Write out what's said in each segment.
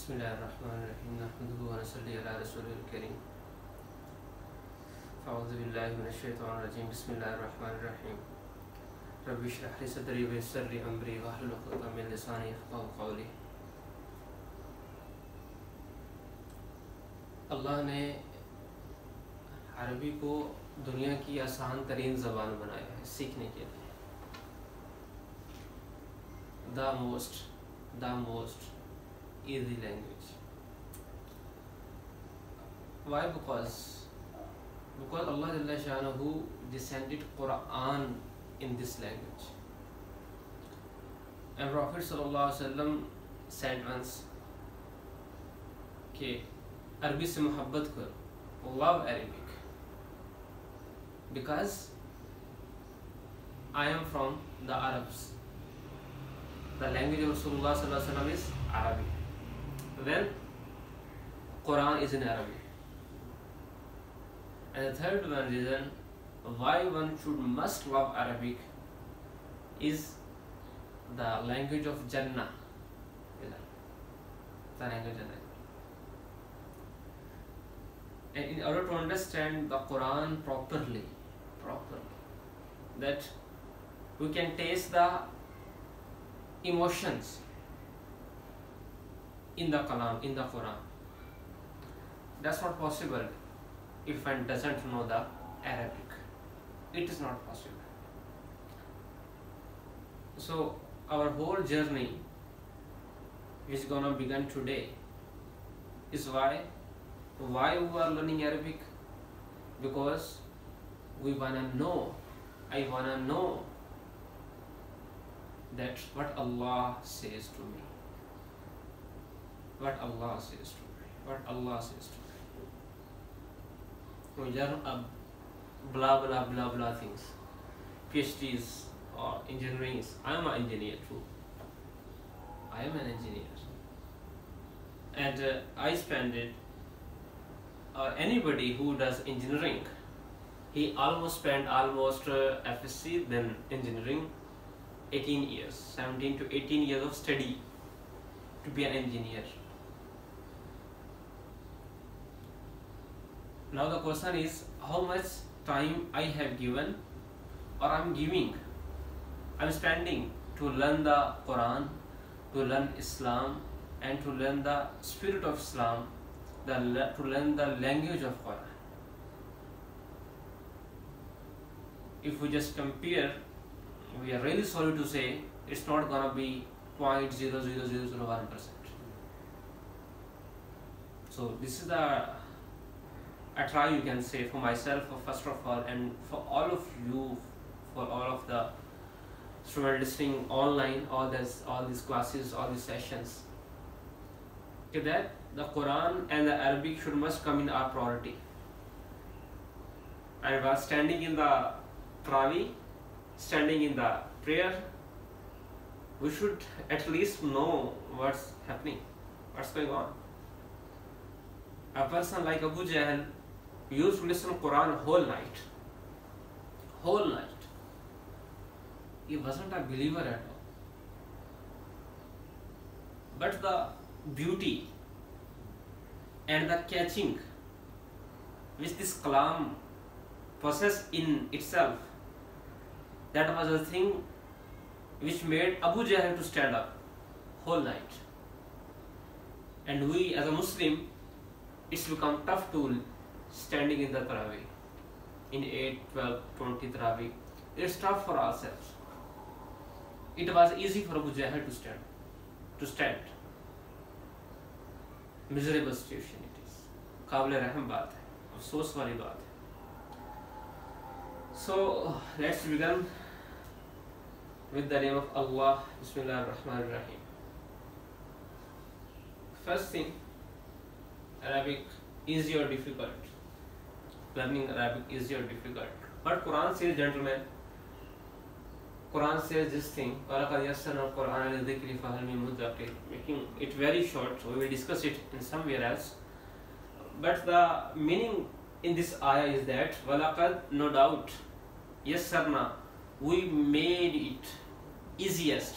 बिस्मिल्लाहिर्रहमानिर्रहीम नहमदुहु व नसल्ली अला रसूलिल करीम फ़अऊज़ु बिल्लाहि मिनश्शैतानिर्रजीम बिस्मिल्लाहिर्रहमानिर्रहीम रब्बि इश्रह ली सदरी व यस्सिर ली अमरी वहलुल उक़दतम मिन लिसानी यफ़क़हू क़ौली। अल्लाह ने अरबी को दुनिया की आसान तरीन ज़बान बनाया है सीखने के लिए। The most easy language. Why? Because Allah Jalla Shanahu descended Quran in this language. And Prophet Sallallahu Alaihi Wasallam said once कि अरबी से मोहब्बत करो, love Arabic, because I am from the Arabs. The language of Rasulullah Sallallahu Alaihi Wasallam is Arabic. Then Quran is in Arabic. And the third one reason why one must love Arabic is the language of Jannah. The language of Jannah. And in order to understand the Quran properly, that we can taste the emotions in the Kalam, in the Quran. That's not possible if one doesn't know the Arabic. It is not possible. So our whole journey is gonna begin today. Is why we are learning Arabic? Because we wanna know. I wanna know that what Allah says to me. What Allah says to me. What Allah says to me. We learn blah blah blah blah things. PhDs or engineering. I am an engineer too. I am an engineer. And I spend it, or anybody who does engineering, he spent FSC, then engineering, 18 years, 17 to 18 years of study to be an engineer. Now the question is how much time I have given or I am giving, I am spending to learn the Quran, to learn Islam, and to learn the spirit of Islam, to learn the language of Quran. If we just compare, we are really sorry to say it's not gonna be 0.00001%. So this is a try, you can say, for myself first of all, and for all of you, for all of the students listening online, all these classes, all these sessions, okay, that the Quran and the Arabic must come in our priority. And while standing in the Tarawih, standing in the prayer, we should at least know what's happening, what's going on. A person like Abu Jahl used to listen to Quran whole night. He wasn't a believer at all. But the beauty and the catching which this kalam possessed in itself, that was the thing which made Abu Jahl to stand up whole night. And we as a Muslim, it's become tough to standing in the Tarawih, in 8, 12, 20 Tarawih. It's tough for ourselves. It was easy for Abu Jahl to stand. Miserable situation it is. काबिल रहम बात है, अफसोस वाली बात है. So let's begin with the name of Allah. Bismillah ar-Rahman ar-Rahim. First thing, Arabic easy or difficult? Learning Arabic easy or difficult? But Quran says, gentlemen, Quran says this thing, وَلَقَدْ يَسَّرْنَا الْقُرْآنَ لِلذِّكْرِ فَهَلْ مِن مُدَّكِرٍ, making it very short, so we will discuss it in somewhere else. But the meaning in this ayah is that وَلَقَدْ, no doubt, يَسَّرْنَا, we made it easiest.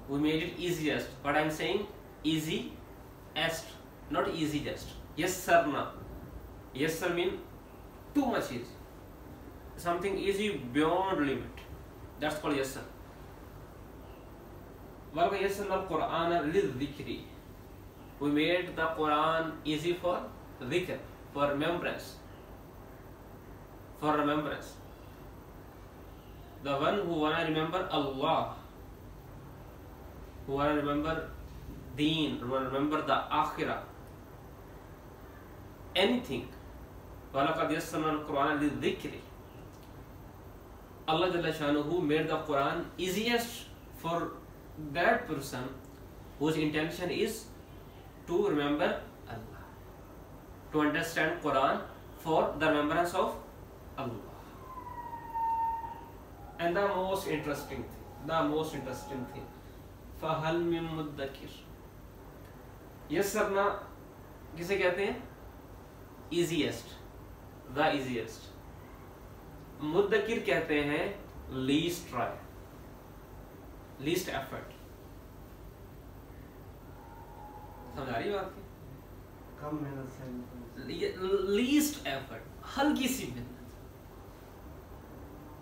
We made it easiest. What I am saying, easiest, not easiest. Yassarna. Yassar means too much easy. Something easy beyond limit. That's called yassar. وَلَقَدْ يَسَّرْنَا الْقُرْآنَ لِلذِّكْرِ, we made the Quran easy for dhikr, for remembrance. For remembrance. The one who wanna remember Allah, who wanna remember Deen, who wanna remember the Akhirah, anything. وَلَقَدْ يَسَّرْنَا الْقُرْآنَ لِلذِّكْرِ. Allah Jalla Shanuhu made the Quran easiest for that person whose intention is to remember Allah, to understand Quran for the remembrance of Allah. And the most interesting thing, فَهَلْ مِن مُدَّكِرٍ. यस्सरना किसे कहते हैं? Easiest, the easiest. मुद्दकिर कहते हैं least try, least effort. समझ आ रही बात की? कम मेहनत से, least effort, हल्की सी मेहनत.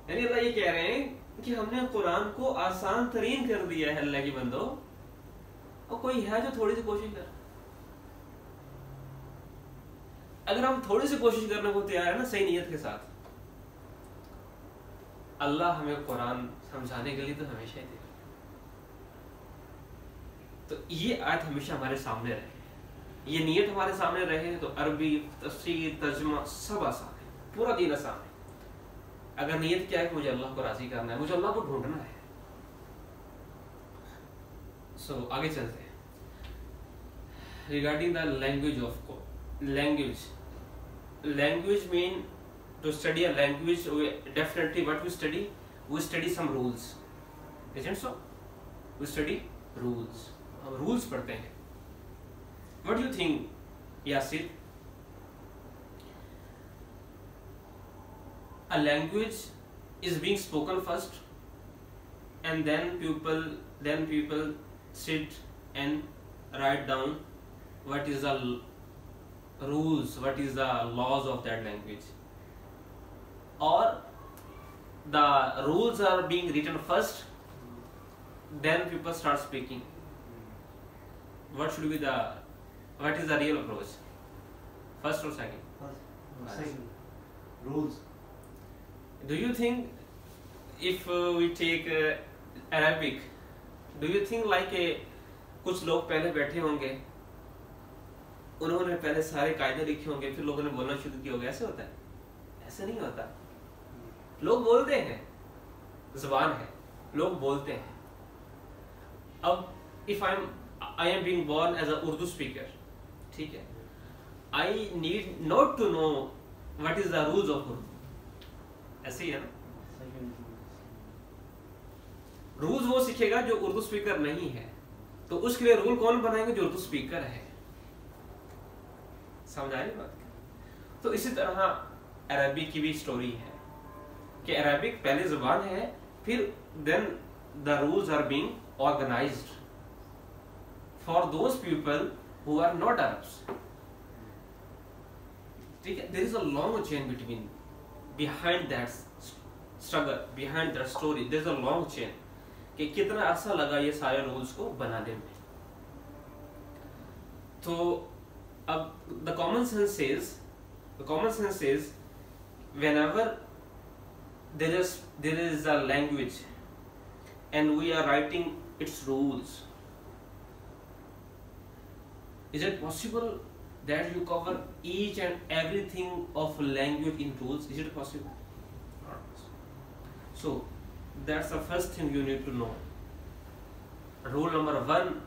यानी अल्लाह ये कह रहे हैं कि हमने कुरान को आसान तरीन कर दिया है अल्लाह की बंदो, और कोई है जो थोड़ी सी कोशिश कर. अगर हम थोड़ी सी कोशिश करने को तैयार है ना, सही नीयत के साथ, अल्लाह हमें कुरान समझाने के लिए तो हमेशा ही देगा. तो ये आयत हमेशा हमारे सामने रहे, ये नीयत हमारे सामने रहे, तो अरबी, तफसीर, तर्जुमा सब आसान है, पूरा दीन आसान है. अगर नीयत क्या है कि मुझे अल्लाह को राजी करना है, मुझे अल्लाह को ढूंढना है. सो आगे चलते हैं. Regarding the language of language mean to study a language, we definitely what we study some rules, isn't so? We study rules. हम rules पढ़ते हैं. What do you think, Yasir? A language is being spoken first, and then people sit and write down what is the rules, what is the laws of that language. Or the rules are being written first, then people start speaking. What is the real approach? First or second? second. Rules. Do you think if we take Arabic, do you think like कुछ लोग पहले बैठे होंगे, उन्होंने पहले सारे कायदे लिखे होंगे, फिर लोगों ने बोलना शुरू किया होगा? ऐसे होता है? ऐसे नहीं होता. लोग बोलते हैं, ज़बान है, लोग बोलते हैं. अब if I am being born as a Urdu speaker, ठीक है, I need not to know what is the rules of Urdu. ऐसे ही है ना? रूल्स वो सीखेगा जो उर्दू स्पीकर नहीं है, तो उसके लिए रूल कौन बनाएंगे? जो उर्दू स्पीकर है. समझ आ रही बात? तो इसी तरह अरबी की भी स्टोरी है कि अरबिक पहले ज़ुबान है, फिर then the rules are being organised for those people who are not Arabs. ठीक है, there is a long chain between, behind that struggle, behind that story, there is a long chain कि कितना अर्सा लगा ये सारे रूल्स को बनाने में. तो अब the common sense says whenever there is a language and we are writing its rules, is it possible that you cover each and everything of language in rules? Is it possible? not possible. So that's the first thing you need to know. Rule number 1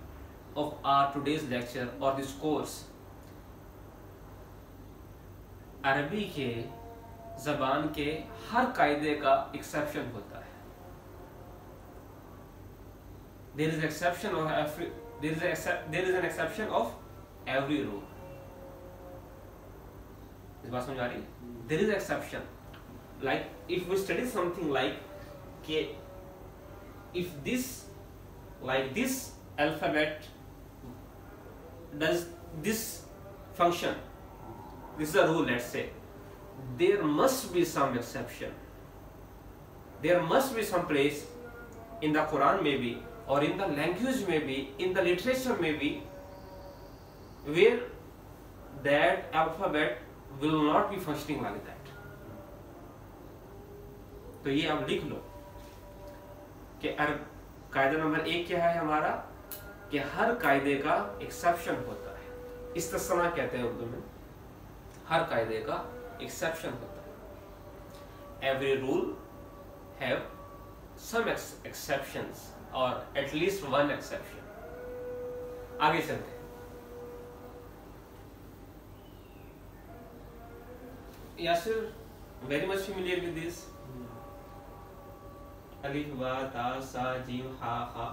of our today's lecture or this course, अरबी के ज़बान के हर कायदे का exception होता है. There is an exception of every rule. इस बात समझ आ रही है? There is an exception. Like if we study something like कि if this alphabet does this function, this is a rule, let's say, there must be some exception. There must be some place in the Quran maybe, or in the language maybe, in the literature maybe, where that alphabet will not be functioning like that. तो ये आप लिख लो कि कायदा number 1 क्या है हमारा, कि हर कायदे का एक्सेप्शन होता है. इस्तिस्ना कहते हैं उर्दू में. हर कायदे का एक्सेप्शन होता है. Every rule have some exceptions और एट लीस्ट वन एक्सेप्शन. आगे चलते हैं. Yasir, very much familiar with this. अलिफ बा ता सा जीम हा खा.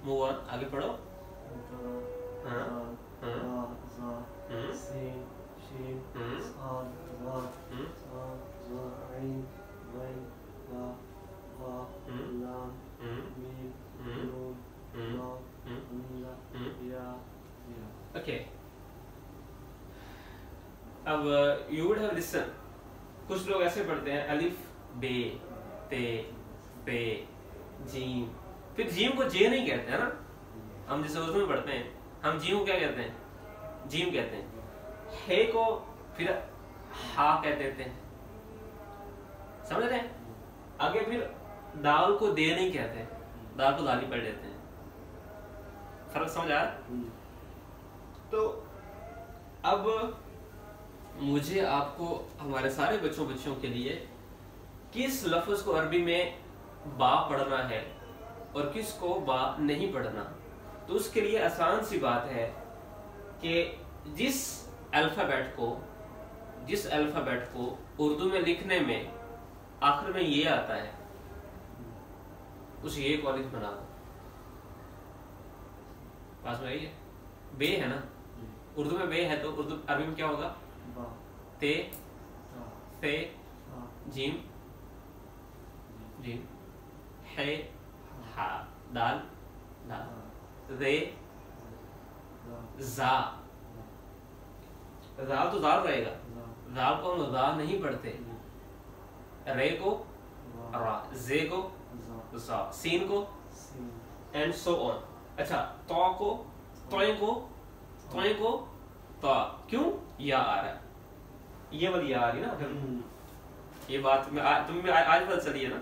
मूव ऑन, आगे पढ़ो. सीन शीन साद ज़ा सा ज़ा ऐन गैन ला वा लाम मीम नून ला हमज़ा या. ओके, अब यू वुड हैव लिसन. कुछ लोग ऐसे पढ़ते हैं अलिफ बे ते पे जीम. फिर जीम को जे नहीं कहते हैं ना. हम जैसे उर्दू में पढ़ते हैं, हम जीम को क्या कहते हैं? जीम कहते हैं. हे को फिर हा कह देते हैं. समझ रहे हैं? आगे फिर दाल को दे नहीं कहते, दाल को दाल ही पढ़ देते हैं. फर्क समझ आ रहा? तो अब मुझे आपको हमारे सारे बच्चों के लिए किस लफ्ज को अरबी में बा पढ़ना है और किस को बा नहीं पढ़ना, तो उसके लिए आसान सी बात है कि जिस अल्फाबेट को उर्दू में लिखने में आखिर में ये आता है, उस ये कॉलेज बना दो. पास में है बे है ना. उर्दू में बे है तो उर्दू अरबी में क्या होगा? ते थे जीम जीम है हा दाल दाल रे जा. दाल तो दाल रहेगा. दाल को हम दा नहीं पढ़ते. रे को रा, जे को जा, सीन को एंड सो ऑन. अच्छा, तो को तोय को तो क्यों या आ रहा है? ये वाली आ रही है ना. ये बात में तुम्हें आज पता चली है ना,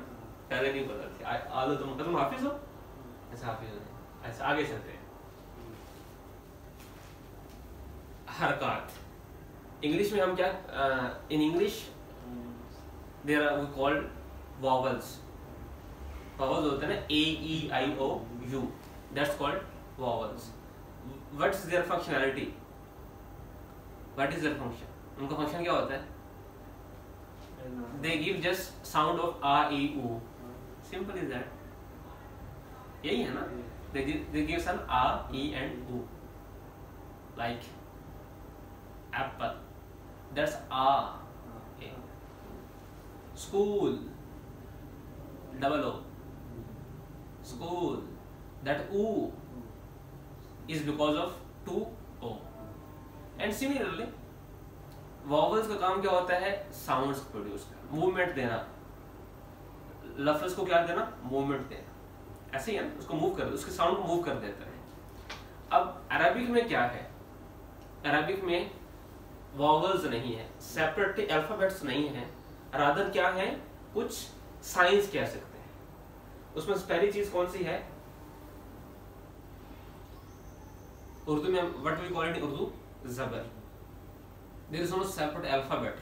पहले नहीं पता थी. आलो तुम हाफिज हो? अच्छा, हाफिज हो. अच्छा, आगे चलते हैं. हरकत. इंग्लिश में हम क्या, in English there are we called vowels. Vowels होते हैं ना, A E I O U, that's called vowels. What is their functionality? What is their function? उनका फंक्शन क्या होता है? They give just sound of a e u. Simple is that. यही है ना. They give some a e and u. Like apple. That's a. Okay. School. Double o. School. That u is because of two o. And similarly, vowels का काम क्या होता है? Sounds produce करना, movement देना. लफ्ज को क्या देना? मूवमेंट देना. ऐसे ही है ना, उसको मूव कर, उसके साउंड को मूव कर देता है. अब अरबिक में क्या है? अरबिक में वॉवल्स नहीं है, सेपरेट अल्फाबेट्स नहीं है. रादर क्या है? कुछ साइंस कह सकते हैं. उसमें पहली चीज कौन सी है? उर्दू में what we call it in Urdu? जबर. There is no separate alphabet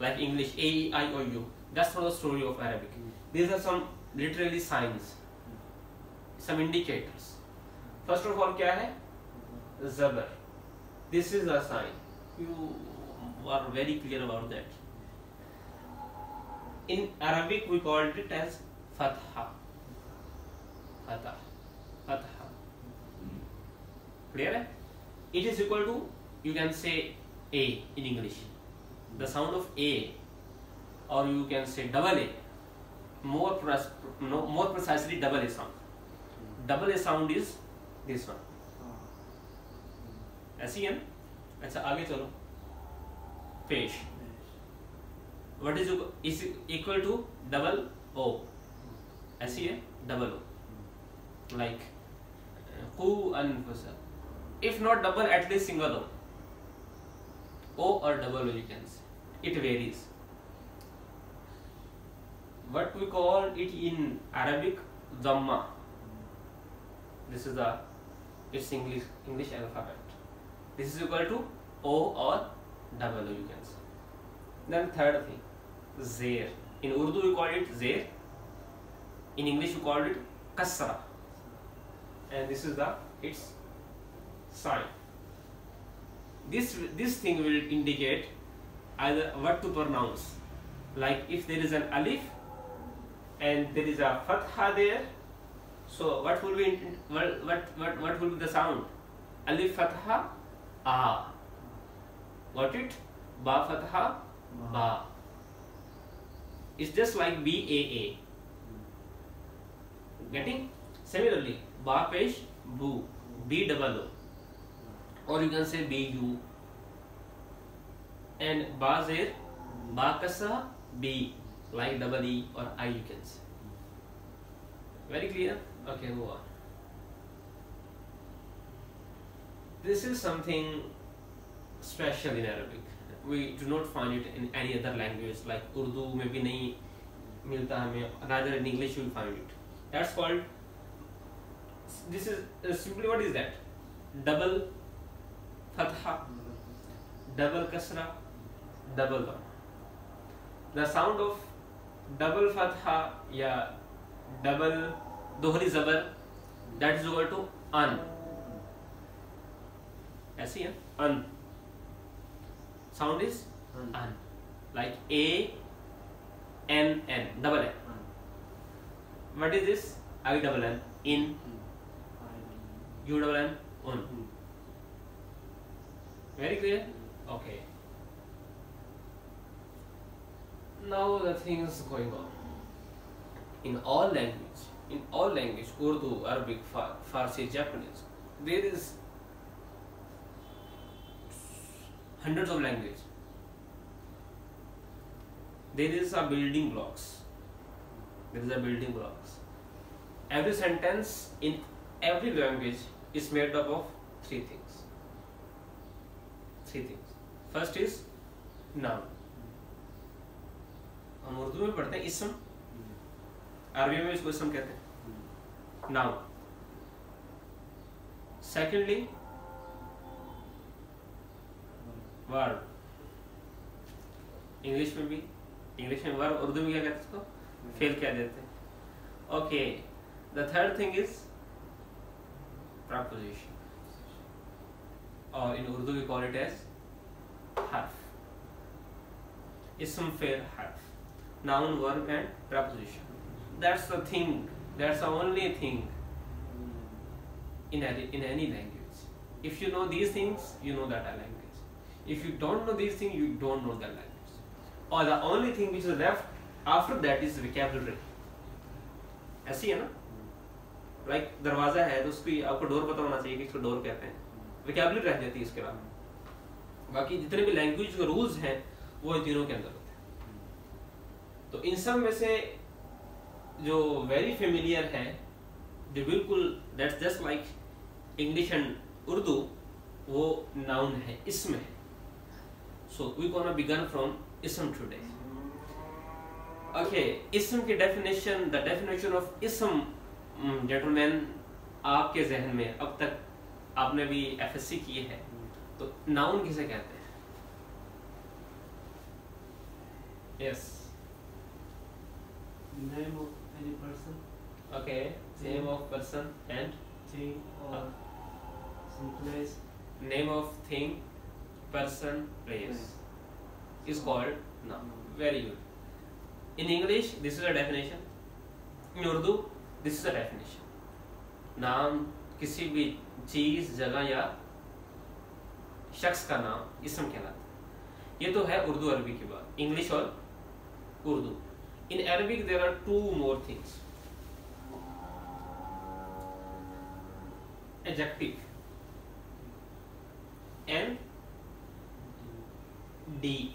like English A E I O U. That's for the story of Arabic. These are some literally signs, some indicators. First of all, क्या है? Zabar. This is a sign. You are very clear about that. In Arabic, we called it as fatha. Fatha. Fatha. Clear है? It is equal to, you can say A in English. The sound of A, or you can say double A. More precisely double A sound. Double A sound is this one. ऐसी है ना? अच्छा आगे चलो. पेश. What is equal to double O? ऐसी है double O. Like qu anfusa. If not double, at least single O. O or double O you can say. It varies. What we call it in Arabic, dhamma. This is its English alphabet. This is equal to O or double O you can say. Then third thing, Zair. In Urdu we call it Zair. In English we call it Kasra. And this is its sign. This thing will indicate either what to pronounce. Like if there is an alif and there is a fatha there, so what will be what will be the sound? Alif fatha a. Got it? Ba fatha ba. It's just like BAA. Getting? Similarly, ba pesh bu, B double O, or you can say BU. And ba zair, ba kasra, B, like double E or I you can say. Very clear? Okay, move on. This is something special in Arabic. We do not find it in any other language, like Urdu में भी नहीं मिलता हमें, neither in English you will find it. That's called, this is simply, what is that? Double fatha, double kasra, double dhamma. The sound of double fatha या double दोहरी जबर, that is equal to an. ऐसी है an. Sound is an, like A N N, double N. What is this? I double N, in, U double N, un. Very clear? Okay. Now the things going on. In all language, Urdu, Arabic, Farsi, Japanese, there is hundreds of languages. There is a building blocks. Every sentence in every language is made up of three things. First is noun. हम उर्दू में पढ़ते हैं इसम, अरबी में इसको इसम कहते हैं, नाउन. Secondly verb. इंग्लिश में वर्ब, उर्दू में क्या कहते हैं इसको? फेल क्या देते हैं. Okay. The third thing is preposition, और in Urdu we call it as हर्फ. इसम, फेल, हर्फ. Noun, verb and preposition. That's the thing. That's the only thing in any language. If you know these things, you know that language. If you don't know these things, you don't know that language. Or the only thing which is left after that is vocabulary. ऐसी है ना? Like दरवाजा है तो उसकी आपको door पता होना चाहिए कि इसको डोर कहते हैं. vocabulary रह जाती है इसके बाद. बाकी जितने भी लैंग्वेज के रूल्स हैं वो इन तीनों के अंदर होते हैं. तो इन सब में से जो वेरी फेमिलियर है, जो बिल्कुल that's just like English and Urdu, वो नाउन है, इसम है. So we gonna begin from इसम टुडे. ओके. इसम की डेफिनेशन, द डेफिनेशन ऑफ इसम, जेंटलमैन, आपके जहन में अब तक आपने भी एफएससी किए है, तो नाउन किसे कहते हैं? Yes. name of any person, Okay, name of person and thing, or some place. name of thing, person, place is called noun. Very good. In English, this is a definition. In Urdu, this is a definition. नाम किसी भी चीज, जगह या शख्स का नाम इसम कहलाता है. ये तो है उर्दू अरबी की बात. इंग्लिश और Urdu. In Arabic there are two more things. Adjective and deed.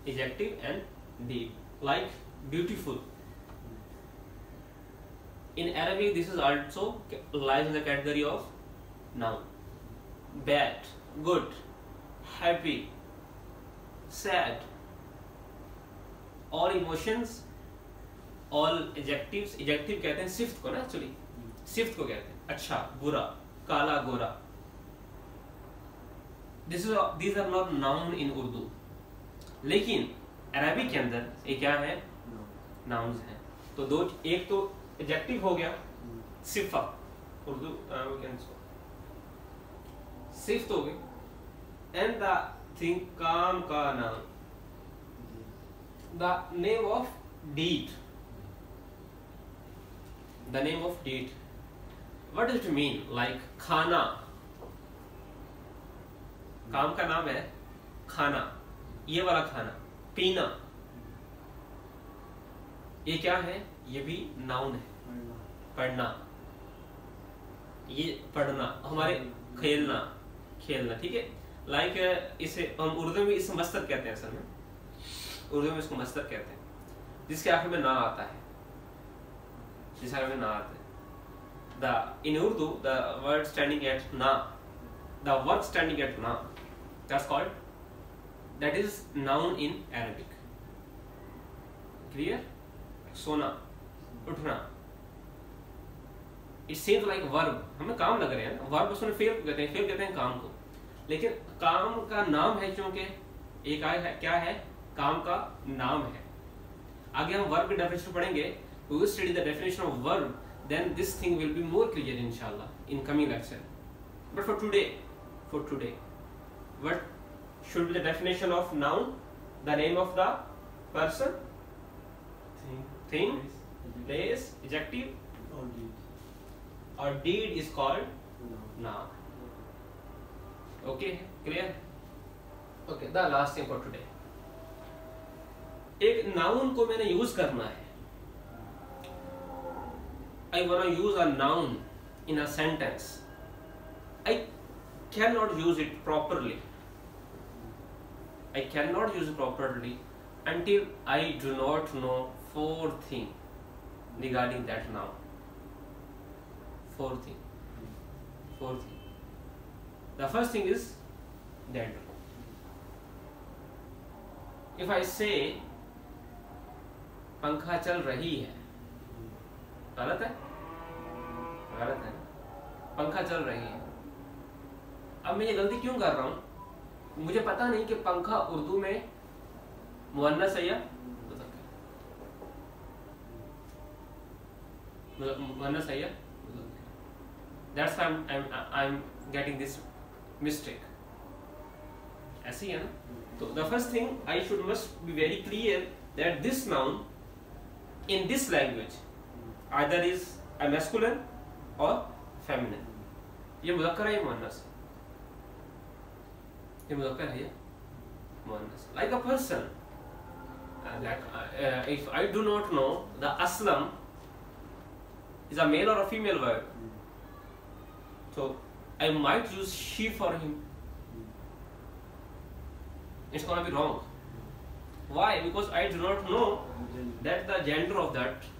Adjective and deed, like beautiful. In Arabic, this is also lies in the category of noun. Bad, good, happy, sad. All emotions, all adjectives. Adjective कहते हैं सिफ्त को ना, actually सिफ्त को कहते हैं. अच्छा, बुरा, काला, गोरा. These are not noun in Urdu. लेकिन अरबी के अंदर ये क्या है? नाउन्स हैं. तो दो, एक तो एडजेक्टिव हो गया, सिफा. उर्दू सिफ्त हो गई. एंड द थिंग, काम का नाम. The name of deed. The name of deed. What does it mean? Like खाना. काम का नाम है खाना, ये वाला खाना. पीना, ये क्या है? ये भी नाउन है. पढ़ना, ये पढ़ना. हमारे खेलना, खेलना. ठीक है. लाइक इसे हम उर्दू में इसे मस्तर कहते हैं. असल में उर्दू में इसको मस्तर कहते हैं, जिसके आखिर में ना आता है. जिसके आखिर में ना आता है. In Urdu the word standing at ना, the verb standing at na, that's called, that is noun in Arabic. Clear? सोना, उठना. It seems like verb. हमें काम लग रहे हैं ना. verb उसमें फेल कहते हैं, फेल कहते हैं काम को. लेकिन काम का नाम है, क्योंकि एक आया है, क्या है? काम का नाम है. आगे हम verb की definition पढ़ेंगे. We will study the definition of verb. Then this thing will be more clear, inshallah, in coming lecture. But for today, what should be the definition of noun? The name of the person, thing, place, adjective, or deed is called noun. Okay, clear? Okay, the last thing for today. एक noun को मैंने use करना है. I wanna use a noun in a sentence. I cannot use it properly. I cannot use it properly until I do not know 4 things regarding that noun. 4 things. The first thing is gender. If I say पंखा चल रही है, गलत है? गलत है. पंखा चल रही है. अब मैं ये गलती क्यों कर रहा हूँ? मुझे पता नहीं कि पंखा उर्दू में मुअन्नस है या मुअन्नस है या. That's why I'm getting this mistake. ऐसे ही है ना. तो the first thing I must be very clear that this noun in this language either is a masculine or feminine. ये मुज़क्कर है या मुअन्नस? ये मुज़क्कर है या मुअन्नस? Like a person, if I do not know the aslam is a male or a female word, so I might use she for him. It's gonna be wrong. Why? Because I do not know that the gender of that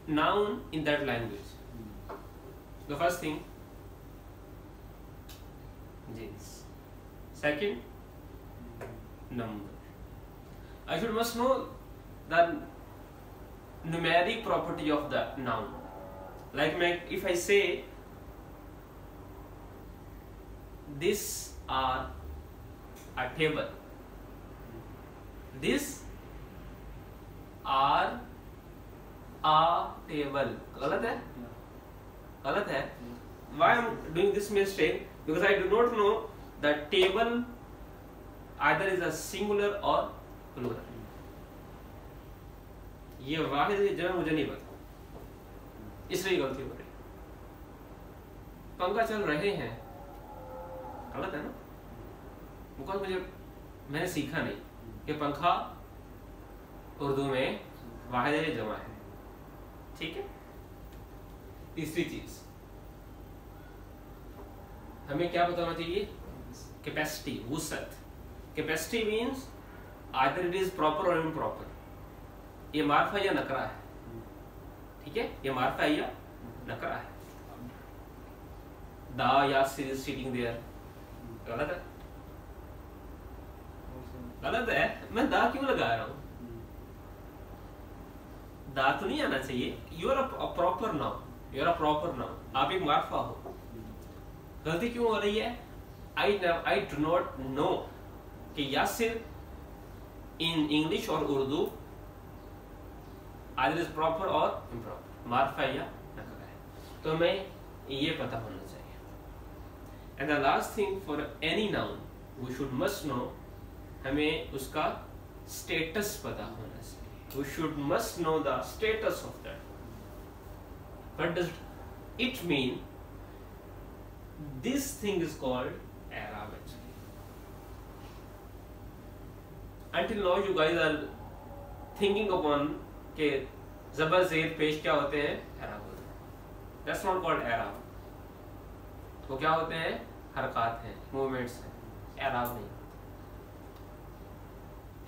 noun in that language. The first thing, genes. Second, number. I must know the numeric property of the noun. Like if I say these are a table, these are a table. गलत है? गलत है? Why I'm doing this mistake? Because I do not know that table either is a singular or plural. ये वाहिद की जगह मुझे नहीं पता, इसलिए गलती हो रही। पंखा चल रहे हैं, गलत है ना? बिकॉज मैंने सीखा नहीं कि पंखा उर्दू में वाहिद की जमा है। ठीक है। तीसरी चीज हमें क्या बताना चाहिए? कैपेसिटी, वुसअत। Capacity means either it is proper or improper. ये मार्फा या नकरा है। ठीक है, ये मार्फा या नकरा है। दा यासिर इज सिटिंग देयर, गलत है? गलत है। मैं दा क्यों लगा रहा हूं? दा तो नहीं आना चाहिए। You are a proper noun, you are a proper noun. आप एक मार्फा हो। गलती क्यों हो रही है? आई डू नॉट नो कि यासिर इन इंग्लिश और Urdu either is proper or improper, Marpha या नकरा है। तो हमें ये पता होना चाहिए। And the last thing for any noun we should must know, हमें उसका status पता होना चाहिए। We should must know the status of that. What does it mean? This thing is called i'rab actually. Until now you guys are thinking upon कि ज़बर ज़ेर पेश क्या होते हैं? i'rab होते हैं। That's not called i'rab. तो क्या होते हैं? हरकत हैं, मूवमेंट्स हैं, i'rab नहीं।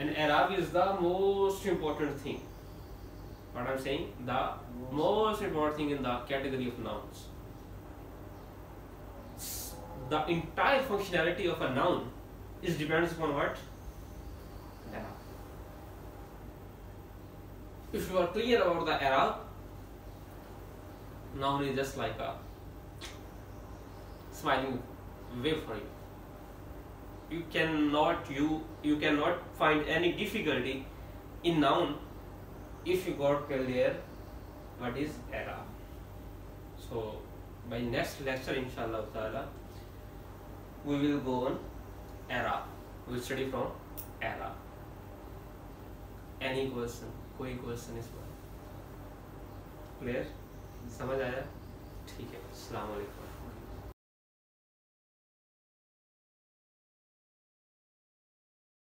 And i'rab is the most important thing. What I'm saying, the most important thing in the category of nouns. The entire functionality of a noun is depends upon what? i'rab. If you are clear about the i'rab, noun is just like a smiling wave for you. You cannot find any difficulty in noun if you got clear what is i'rab. So by next lecture inshallah taala we will go on i'rab. We will study from i'rab. Any question? कोई question इसमें? Clear? समझ आया? ठीक है। अस्सलाम वालेकुम।